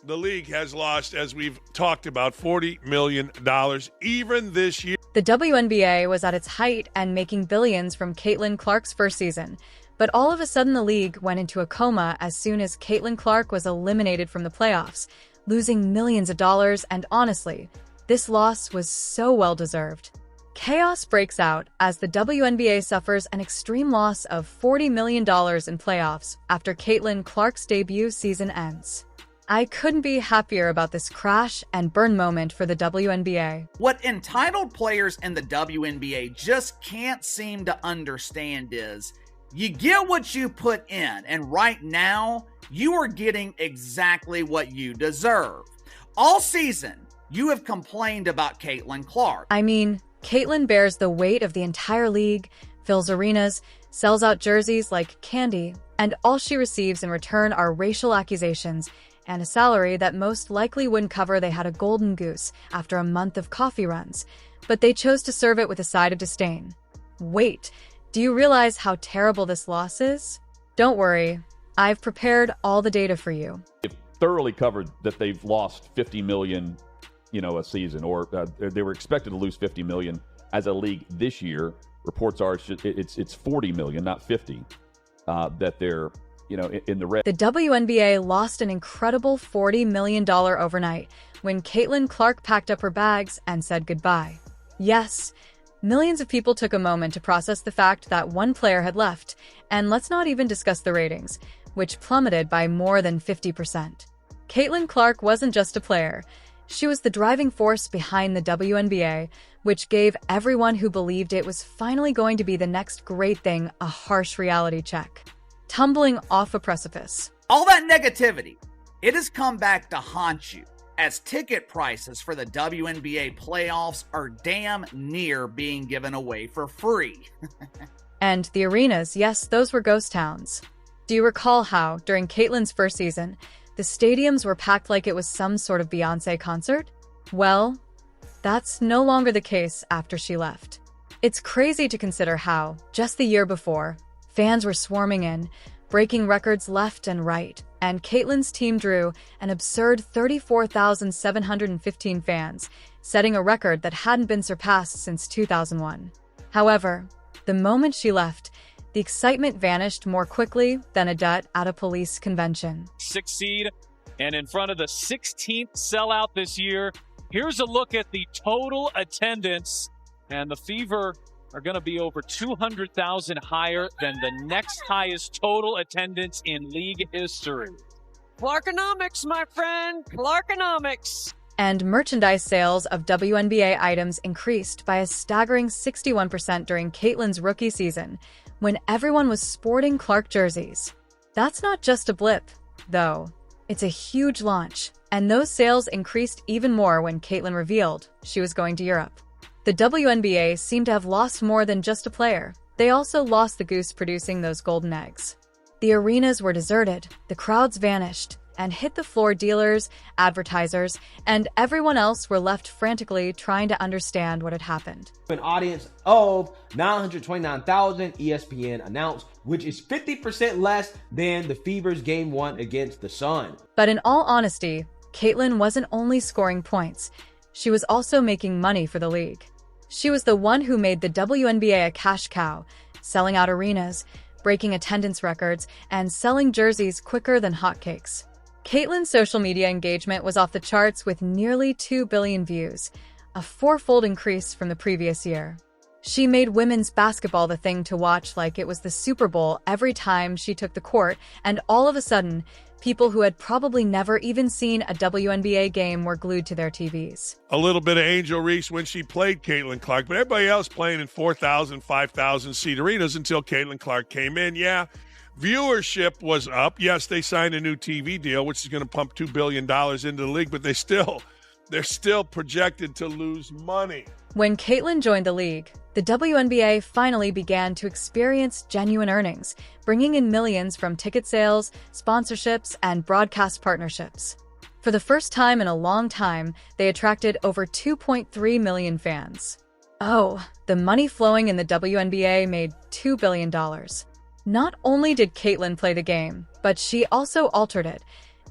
the league has lost, as we've talked about, $40 million even this year. The WNBA was at its height and making billions from Caitlin Clark's first season. But all of a sudden the league went into a coma as soon as Caitlin Clark was eliminated from the playoffs, losing millions of dollars, and honestly, this loss was so well-deserved. Chaos breaks out as the WNBA suffers an extreme loss of $40 million in playoffs after Caitlin Clark's debut season ends. I couldn't be happier about this crash and burn moment for the WNBA. What entitled players in the WNBA just can't seem to understand is, you get what you put in, and right now, you are getting exactly what you deserve. All season, you have complained about Caitlin Clark. I mean, Caitlin bears the weight of the entire league, fills arenas, sells out jerseys like candy, and all she receives in return are racial accusations and a salary that most likely wouldn't cover. They had a golden goose after a month of coffee runs, but they chose to serve it with a side of disdain. Wait, do you realize how terrible this loss is? Don't worry, I've prepared all the data for you. They've thoroughly covered that they've lost $50 million, a season, or they were expected to lose $50 million as a league this year. Reports are it's $40 million, not 50, that they're in the red. The WNBA lost an incredible $40 million overnight when Caitlin Clark packed up her bags and said goodbye. Yes, millions of people took a moment to process the fact that one player had left, and let's not even discuss the ratings, which plummeted by more than 50%. Caitlin Clark wasn't just a player. She was the driving force behind the WNBA, which gave everyone who believed it was finally going to be the next great thing a harsh reality check. Tumbling off a precipice. All that negativity, it has come back to haunt you, as ticket prices for the WNBA playoffs are damn near being given away for free. And the arenas, yes, those were ghost towns. Do you recall how, during Caitlin's first season, the stadiums were packed like it was some sort of Beyoncé concert? Well, that's no longer the case after she left. It's crazy to consider how, just the year before, fans were swarming in, breaking records left and right, and Caitlin's team drew an absurd 34,715 fans, setting a record that hadn't been surpassed since 2001. However, the moment she left, the excitement vanished more quickly than a duck at a police convention. 6th seed, and in front of the 16th sellout this year. Here's a look at the total attendance, and the Fever are going to be over 200,000 higher than the next highest total attendance in league history. Clarkonomics, my friend, Clarkonomics. And merchandise sales of WNBA items increased by a staggering 61% during Caitlin's rookie season, when everyone was sporting Clark jerseys. That's not just a blip, though. It's a huge launch, and those sales increased even more when Caitlin revealed she was going to Europe. The WNBA seemed to have lost more than just a player. They also lost the goose producing those golden eggs. The arenas were deserted, the crowds vanished, and hit the floor dealers, advertisers, and everyone else were left frantically trying to understand what had happened. An audience of 929,000, ESPN announced, which is 50% less than the Fever's Game 1 against the Sun. But in all honesty, Caitlin wasn't only scoring points, she was also making money for the league. She was the one who made the WNBA a cash cow, selling out arenas, breaking attendance records, and selling jerseys quicker than hotcakes. Caitlin's social media engagement was off the charts with nearly 2 billion views, a fourfold increase from the previous year. She made women's basketball the thing to watch like it was the Super Bowl every time she took the court, and all of a sudden, people who had probably never even seen a WNBA game were glued to their TVs. A little bit of Angel Reese when she played Caitlin Clark, but everybody else playing in 4,000, 5,000 seat arenas until Caitlin Clark came in. Yeah, viewership was up. Yes, they signed a new TV deal, which is going to pump $2 billion into the league, but they're still projected to lose money. When Caitlin joined the league, the WNBA finally began to experience genuine earnings, bringing in millions from ticket sales, sponsorships, and broadcast partnerships. For the first time in a long time, they attracted over 2.3 million fans. Oh, the money flowing in the WNBA made $2 billion. Not only did Caitlin play the game, but she also altered it.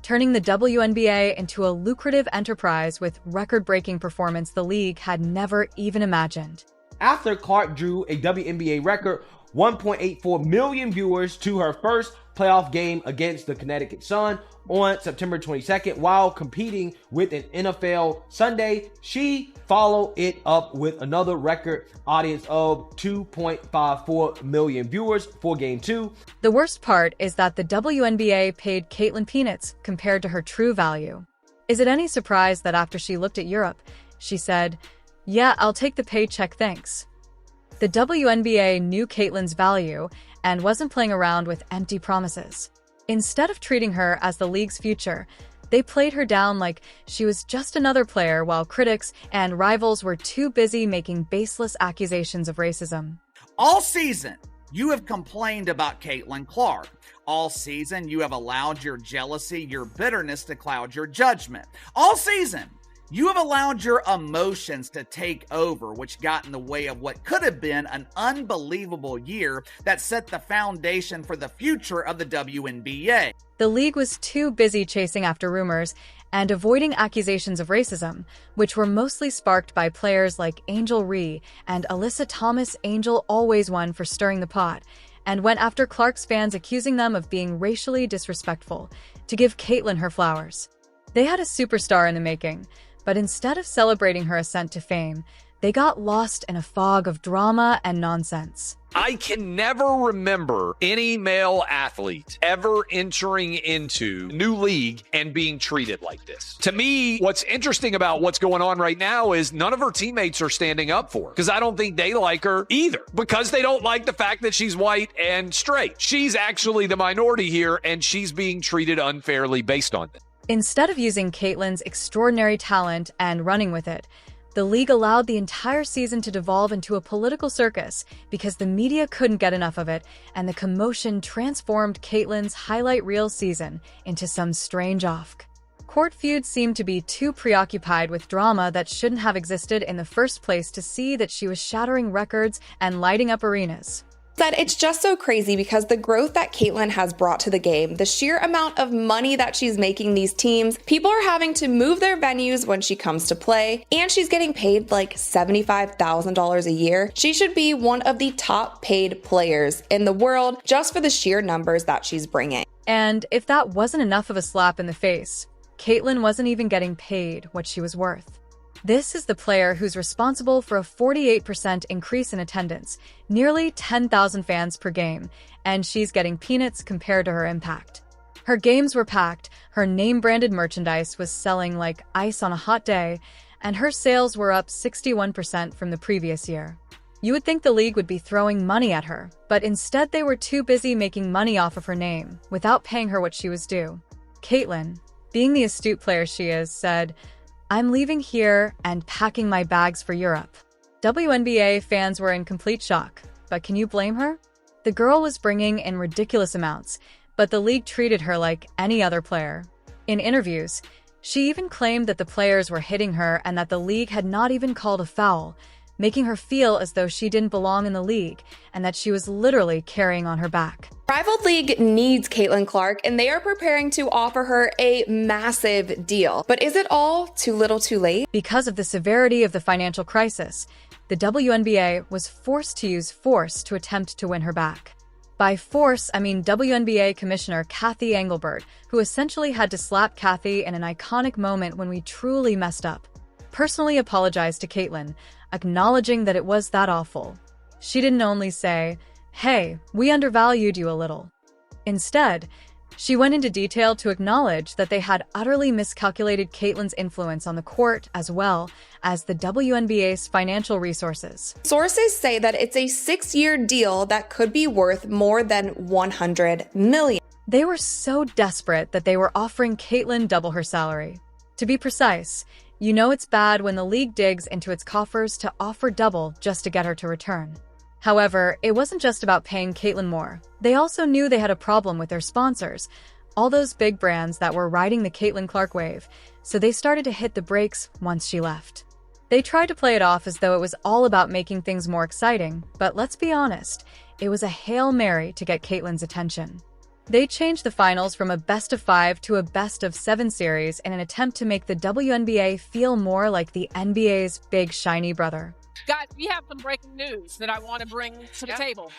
turning the WNBA into a lucrative enterprise with record-breaking performance the league had never even imagined. After Clark drew a WNBA record 1.84 million viewers to her first playoff game against the Connecticut Sun on September 22nd while competing with an NFL Sunday, she followed it up with another record audience of 2.54 million viewers for Game 2. The worst part is that the WNBA paid Caitlin peanuts compared to her true value. Is it any surprise that after she looked at Europe, she said, "Yeah, I'll take the paycheck, thanks." The WNBA knew Caitlin's value and wasn't playing around with empty promises. Instead of treating her as the league's future, they played her down like she was just another player while critics and rivals were too busy making baseless accusations of racism. All season, you have complained about Caitlin Clark. All season, you have allowed your jealousy, your bitterness to cloud your judgment. All season, you have allowed your emotions to take over, which got in the way of what could have been an unbelievable year that set the foundation for the future of the WNBA. The league was too busy chasing after rumors and avoiding accusations of racism, which were mostly sparked by players like Angel Reese and Alyssa Thomas. Angel always won for stirring the pot, and went after Clark's fans, accusing them of being racially disrespectful, to give Caitlin her flowers. They had a superstar in the making, but instead of celebrating her ascent to fame, they got lost in a fog of drama and nonsense. I can never remember any male athlete ever entering into a new league and being treated like this. To me, what's interesting about what's going on right now is none of her teammates are standing up for her because I don't think they like her either, because they don't like the fact that she's white and straight. She's actually the minority here, and she's being treated unfairly based on that. Instead of using Caitlin's extraordinary talent and running with it, the league allowed the entire season to devolve into a political circus because the media couldn't get enough of it, and the commotion transformed Caitlin's highlight reel season into some strange off-court feud. Seemed to be too preoccupied with drama that shouldn't have existed in the first place to see that she was shattering records and lighting up arenas. Said it's just so crazy because the growth that Caitlin has brought to the game, the sheer amount of money that she's making these teams, people are having to move their venues when she comes to play, and she's getting paid like $75,000 a year. She should be one of the top paid players in the world just for the sheer numbers that she's bringing. And if that wasn't enough of a slap in the face, Caitlin wasn't even getting paid what she was worth. This is the player who's responsible for a 48% increase in attendance, nearly 10,000 fans per game, and she's getting peanuts compared to her impact. Her games were packed, her name-branded merchandise was selling like ice on a hot day, and her sales were up 61% from the previous year. You would think the league would be throwing money at her, but instead they were too busy making money off of her name, without paying her what she was due. Caitlin, being the astute player she is, said, "I'm leaving here and packing my bags for Europe." WNBA fans were in complete shock, but can you blame her? The girl was bringing in ridiculous amounts, but the league treated her like any other player. In interviews, she even claimed that the players were hitting her and that the league had not even called a foul, making her feel as though she didn't belong in the league and that she was literally carrying on her back. Rival League needs Caitlin Clark, and they are preparing to offer her a massive deal. But is it all too little too late? Because of the severity of the financial crisis, the WNBA was forced to use force to attempt to win her back. By force, I mean WNBA Commissioner Kathy Engelbert, who essentially had to slap Kathy in an iconic moment when we truly messed up. Personally apologized to Caitlin, acknowledging that it was that awful. She didn't only say, "Hey, we undervalued you a little." Instead, she went into detail to acknowledge that they had utterly miscalculated Caitlin's influence on the court as well as the WNBA's financial resources. Sources say that it's a 6-year deal that could be worth more than $100 million. They were so desperate that they were offering Caitlin double her salary. To be precise, you know it's bad when the league digs into its coffers to offer double just to get her to return. However, it wasn't just about paying Caitlin more. They also knew they had a problem with their sponsors, all those big brands that were riding the Caitlin Clark wave, so they started to hit the brakes once she left. They tried to play it off as though it was all about making things more exciting, but let's be honest, it was a Hail Mary to get Caitlin's attention. They changed the finals from a best-of-5 to a best-of-7 series in an attempt to make the WNBA feel more like the NBA's big shiny brother. Guys, we have some breaking news that I want to bring to the table.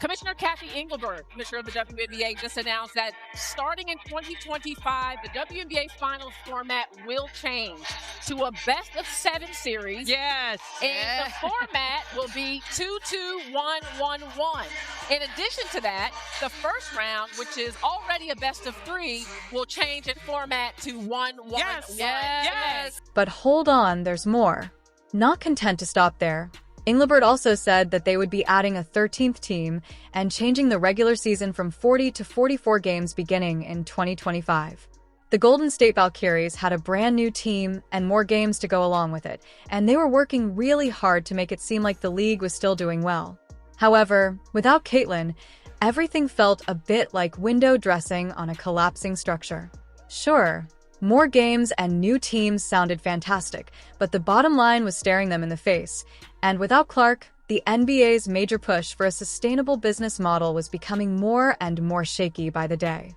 Commissioner Kathy Engelberg, Commissioner of the WNBA, just announced that starting in 2025, the WNBA finals format will change to a best-of-7 series. Yes. And the format will be 2-2-1-1-1. In addition to that, the first round, which is already a best-of-3, will change in format to 1-1-1. Yes. But hold on, there's more. Not content to stop there, Engelbert also said that they would be adding a 13th team and changing the regular season from 40 to 44 games beginning in 2025. The Golden State Valkyries had a brand new team and more games to go along with it, and they were working really hard to make it seem like the league was still doing well. However, without Caitlin, everything felt a bit like window dressing on a collapsing structure. Sure, more games and new teams sounded fantastic, but the bottom line was staring them in the face. And without Clark, the NBA's major push for a sustainable business model was becoming more and more shaky by the day.